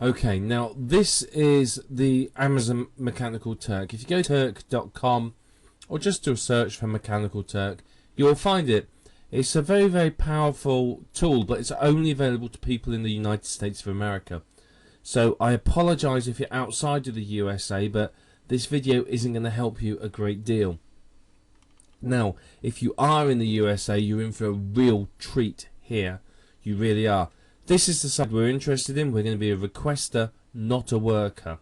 Okay, now this is the Amazon Mechanical Turk. If you go to turk.com or just do a search for Mechanical Turk, you will find it. It's a very, very powerful tool, but it's only available to people in the United States of America. So I apologise if you're outside of the USA, but this video isn't going to help you a great deal. Now, if you are in the USA, you're in for a real treat here. You really are. This is the side we're interested in. We're going to be a requester, not a worker.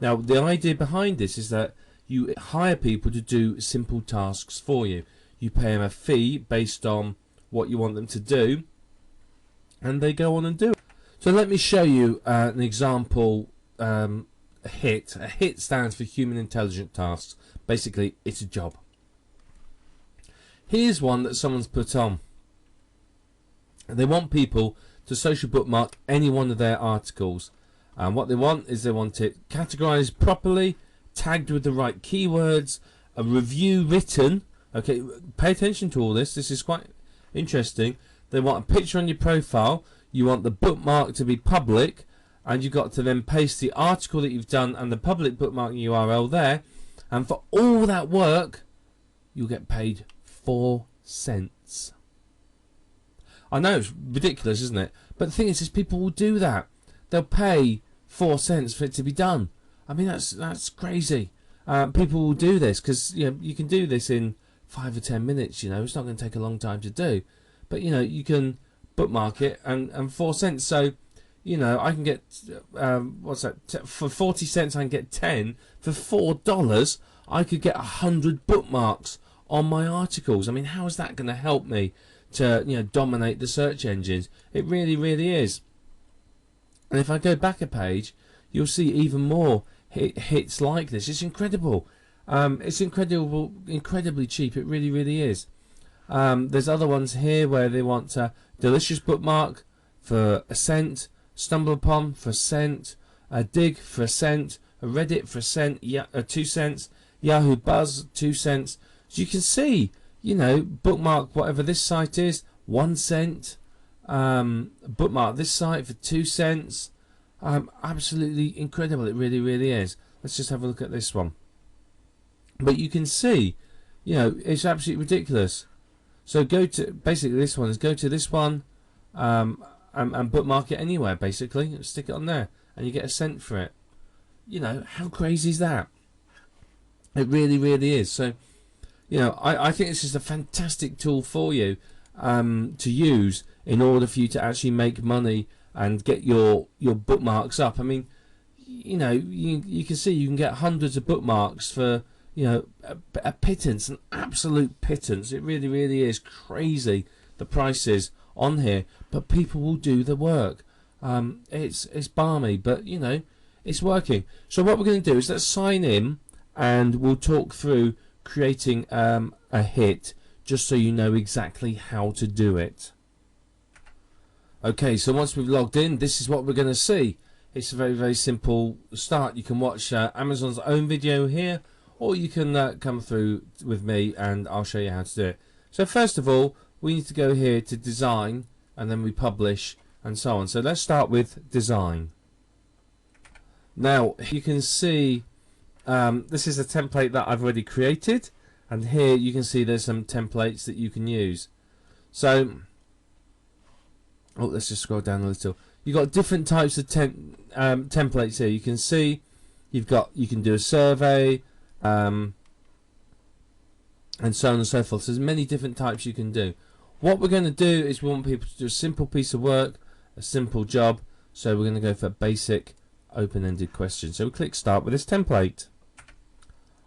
Now, the idea behind this is that you hire people to do simple tasks for you. You pay them a fee based on what you want them to do, and they go on and do it. So let me show you an example HIT. A HIT stands for Human Intelligent Tasks. Basically, it's a job. Here's one that someone's put on. They want people to social bookmark any one of their articles, and what they want is they want it categorized properly, tagged with the right keywords, a review written. Okay, pay attention to all this. This is quite interesting. They want a picture on your profile. You want the bookmark to be public, and you've got to then paste the article that you've done and the public bookmark URL there, and for all that work you'll get paid 4 cents. I know it's ridiculous, isn't it? But the thing is people will do that. They'll pay 4 cents for it to be done. I mean, that's crazy. People will do this because you can do this in 5 or 10 minutes. It's not going to take a long time to do. But you can bookmark it and 4 cents. So I can get what's that? For 40 cents I can get 10. For $4 I could get 100 bookmarks on my articles. I mean, how is that going to help me to dominate the search engines? It really, really is. And if I go back a page, you'll see even more hits like this. It's incredible. It's incredibly cheap. It really, really is. There's other ones here where they want a delicious bookmark for a cent, stumble upon for a cent, a dig for a cent, a Reddit for a cent, 2 cents, Yahoo Buzz 2 cents. So you can see, bookmark whatever this site is, 1 cent. Bookmark this site for 2 cents. Absolutely incredible. It really, really is. Let's just have a look at this one. But you can see, it's absolutely ridiculous. So go to, basically this one is go to this one and bookmark it anywhere, basically. Stick it on there and you get a cent for it. How crazy is that? It really, really is. So, I think it's just a fantastic tool for you to use in order for you to actually make money and get your bookmarks up. I mean, you can see you can get hundreds of bookmarks for a pittance, an absolute pittance. It really, really is crazy the prices on here, but people will do the work. It's balmy, but it's working. So what we're going to do is let's sign in and we'll talk through creating a hit, just so you know exactly how to do it. Okay, so once we've logged in, this is what we're going to see. It's a very, very simple start. You can watch Amazon's own video here, or you can come through with me and I'll show you how to do it. So first of all, we need to go here to design, and then we publish and so on. So let's start with design. Now you can see this is a template that I've already created, and here you can see there's some templates that you can use. So let's just scroll down a little. You've got different types of templates here. You can see you can do a survey and so on and so forth. So there's many different types you can do. What we're going to do is we want people to do a simple piece of work, a simple job. So we're going to go for basic open-ended question. So we click start with this template.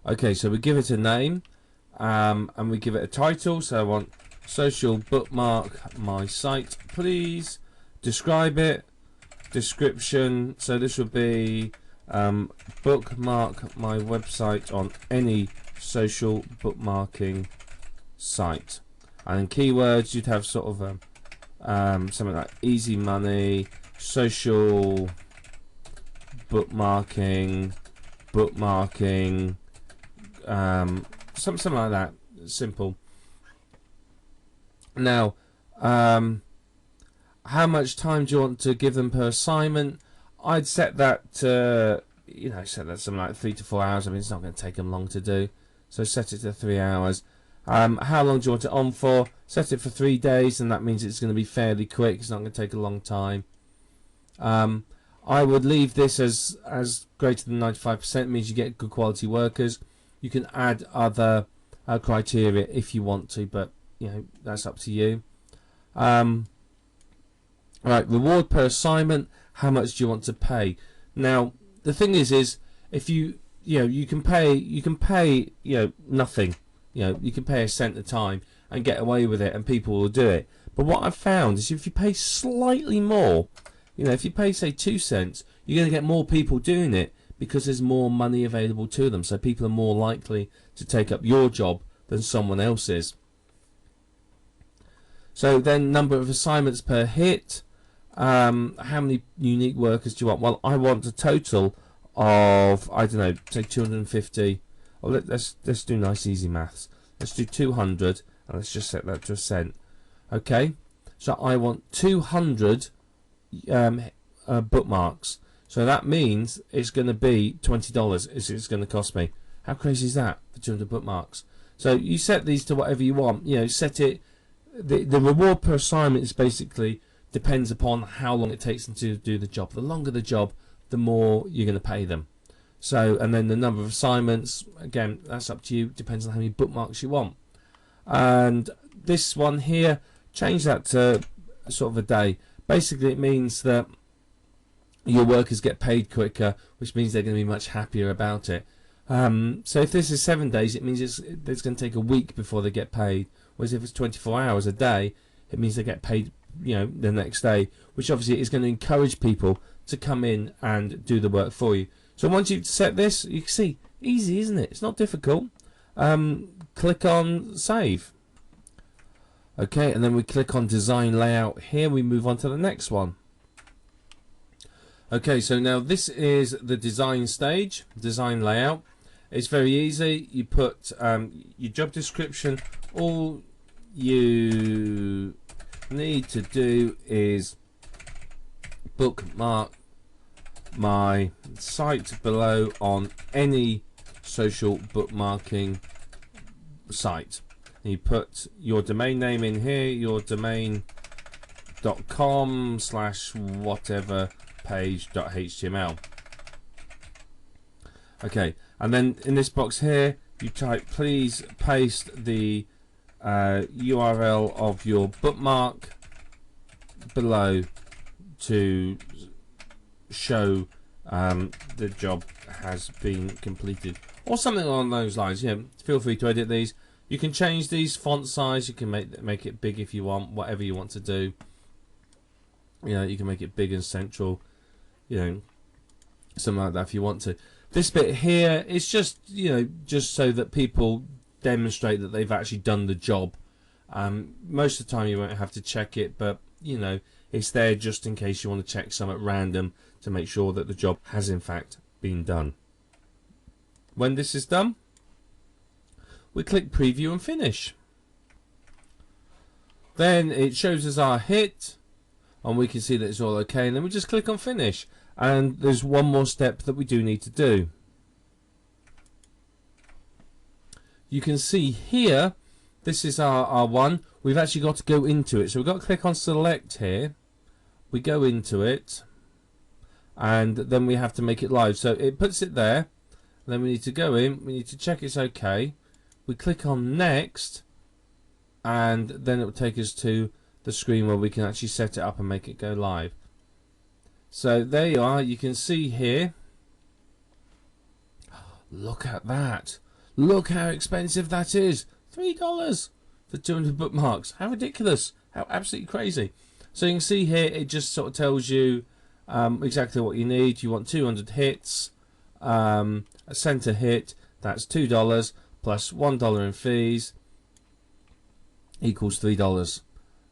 Okay, so we give it a name and we give it a title. So I want social bookmark my site, please. Describe it, description. So this would be bookmark my website on any social bookmarking site. And in keywords you'd have sort of something like easy money, social bookmarking, something like that. Simple. Now how much time do you want to give them per assignment? I'd set that to, you know, set that something like 3 to 4 hours. I mean, it's not going to take them long to do, so set it to 3 hours. How long do you want it on for? Set it for 3 days, and that means it's going to be fairly quick. It's not going to take a long time. I would leave this as greater than 95%. Means you get good quality workers. You can add other criteria if you want to, but you know, that's up to you. Right, reward per assignment. How much do you want to pay? Now, the thing is if you can pay nothing. You can pay a cent a time and get away with it, and people will do it. But what I've found is if you pay slightly more, if you pay say 2 cents, you're going to get more people doing it because there's more money available to them. So people are more likely to take up your job than someone else's. So then, number of assignments per hit. How many unique workers do you want? Well, I want a total of, I don't know, say 250. Oh, let's do nice easy maths. Let's do 200, and let's just set that to a cent. Okay, so I want 200 bookmarks. So that means it's going to be $20. It's going to cost me. How crazy is that for 200 bookmarks? So you set these to whatever you want. Set it. The reward per assignment is basically depends upon how long it takes them to do the job. The longer the job, the more you're going to pay them. So, and then the number of assignments, again, that's up to you. Depends on how many bookmarks you want. And this one here, change that to sort of a day. Basically, it means that your workers get paid quicker, which means they're going to be much happier about it. So if this is 7 days, it means it's going to take a week before they get paid. Whereas if it's 24 hours a day, it means they get paid, the next day, which obviously is going to encourage people to come in and do the work for you. So once you've set this, you can see, easy, isn't it? It's not difficult. Click on save. Okay, and then we click on design layout here. We move on to the next one. Okay, so now this is the design stage, design layout. It's very easy. You put your job description. All you need to do is bookmark my site below on any social bookmarking site. And you put your domain name in here, your domain.com/whatever page.html. Okay, and then in this box here you type, please paste the URL of your bookmark below to show the job has been completed, or something along those lines. Feel free to edit these. You can change these font size. You can make it big if you want, whatever you want to do. You can make it big and central, something like that if you want to. This bit here is just just so that people demonstrate that they've actually done the job. Most of the time you won't have to check it, but it's there just in case you want to check some at random to make sure that the job has in fact been done. When this is done, we click preview and finish. Then it shows us our hit, and we can see that it's all okay, and then we just click on finish. And there's one more step that we do need to do. You can see here, this is our one. We've actually got to go into it. So we've got to click on select here. We go into it, and then we have to make it live. So it puts it there. Then we need to go in. We need to check it's okay. We click on next, and then it will take us to the screen where we can actually set it up and make it go live. So there you are. You can see here. Look at that. Look how expensive that is. $3 for 200 bookmarks. How ridiculous. How absolutely crazy. So you can see here it just sort of tells you exactly what you need. You want 200 hits. A center hit. That's $2 plus $1 in fees equals $3.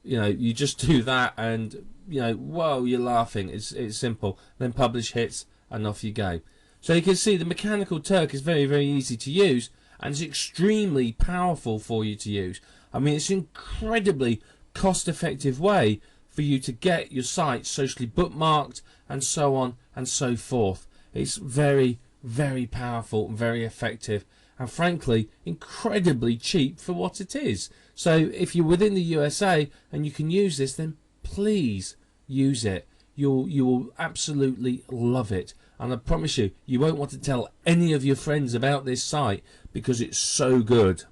You just do that, and whoa, you're laughing. It's simple. Then publish hits, and off you go. So you can see the Mechanical Turk is very, very easy to use, and it's extremely powerful for you to use. I mean, it's an incredibly cost-effective way for you to get your site socially bookmarked and so on and so forth. It's very, very powerful and very effective, and frankly incredibly cheap for what it is. So if you're within the USA and you can use this, then please use it. You will absolutely love it, and I promise you, you won't want to tell any of your friends about this site because it's so good.